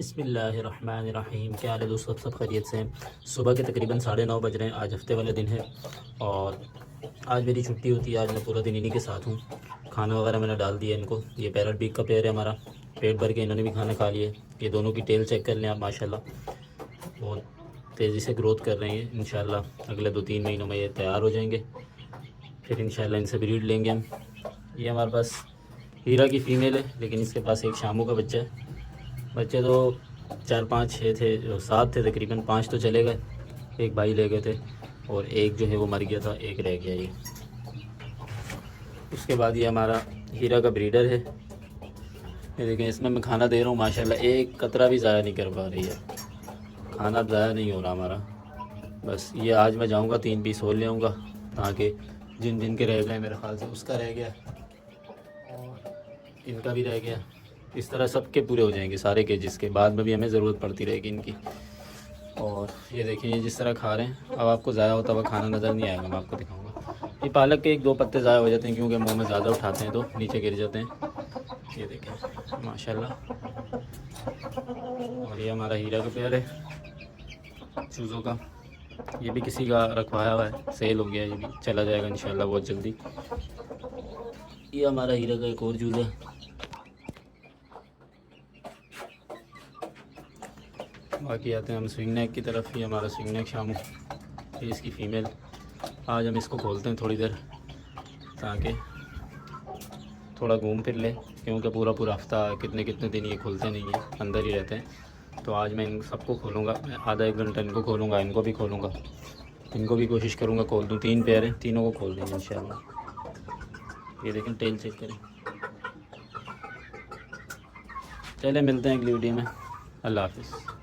बिस्मिल्लाहिर्रहमानिर्रहीम। क्या हाल है दोस्तों, सब खैरियत से हैं। सुबह के तकरीबन 9:30 बज रहे हैं। आज हफ्ते वाला दिन है और आज मेरी छुट्टी होती है। आज मैं पूरा दिन इन्हीं के साथ हूँ। खाना वगैरह मैंने डाल दिया इनको। ये पैरट बीक का पेयर है हमारा, पेट भर के इन्होंने भी खाना खा लिए। ये दोनों की टेल चेक कर लें आप, माशाल्लाह बहुत तेज़ी से ग्रोथ कर रहे हैं। इंशाल्लाह अगले 2-3 महीनों में ये तैयार हो जाएंगे, फिर इंशाल्लाह इनसे ब्रीड लेंगे हम। ये हमारे पास हीरा की फ़ीमेल है, लेकिन इसके पास एक शामू का बच्चा है। बच्चे तो 4-5-6 थे, 7 थे तकरीबन। 5 तो चले गए, एक भाई ले गए थे और एक जो है वो मर गया था, एक रह गया ये। उसके बाद ये हमारा हीरा का ब्रीडर है। ये देखें, इसमें मैं खाना दे रहा हूँ, माशाल्लाह एक कतरा भी ज़ाया नहीं कर पा रही है। खाना ज़ाया नहीं हो रहा हमारा। बस ये आज मैं जाऊँगा 3 पीस और ले आऊँगा, ताकि जिन जिन के रह गए, मेरे ख्याल से उसका रह गया और इनका भी रह गया, इस तरह सबके पूरे हो जाएंगे सारे के, जिसके बाद में भी हमें ज़रूरत पड़ती रहेगी इनकी। और ये देखिए, ये जिस तरह खा रहे हैं, अब आपको ज़ाया होता हुआ खाना नज़र नहीं आएगा, मैं आपको दिखाऊंगा। ये पालक के 1-2 पत्ते ज़ाया हो जाते हैं, क्योंकि मुंह में ज़्यादा उठाते हैं तो नीचे गिर जाते हैं। ये देखें माशाल्लाह। और ये हमारा हीरा का पेयर है चूज़ों का। ये भी किसी का रखवाया हुआ है, सेल हो गया, ये भी चला जाएगा इंशाल्लाह बहुत जल्दी। ये हमारा हीरा का एक और चूज़ है। बाकी आते हैं हम स्विंग नेक की तरफ। ये हमारा स्विंग नेक शामू, ये इसकी फ़ीमेल। आज हम इसको खोलते हैं थोड़ी देर, ताकि थोड़ा घूम फिर ले, क्योंकि पूरा पूरा हफ्ता कितने कितने दिन ये खुलते नहीं हैं, अंदर ही रहते हैं। तो आज मैं इन सबको खोलूँगा, मैं आधा 1 घंटा इनको खोलूँगा, इनको भी खोलूँगा, इनको भी कोशिश करूँगा खोल दूँ। 3 पेयर हैं, तीनों को खोल देंगे इंशाल्लाह। ये देखें, टेल चेक करें। चले मिलते हैं अगली वीडियो में। अल्लाह हाफिज़।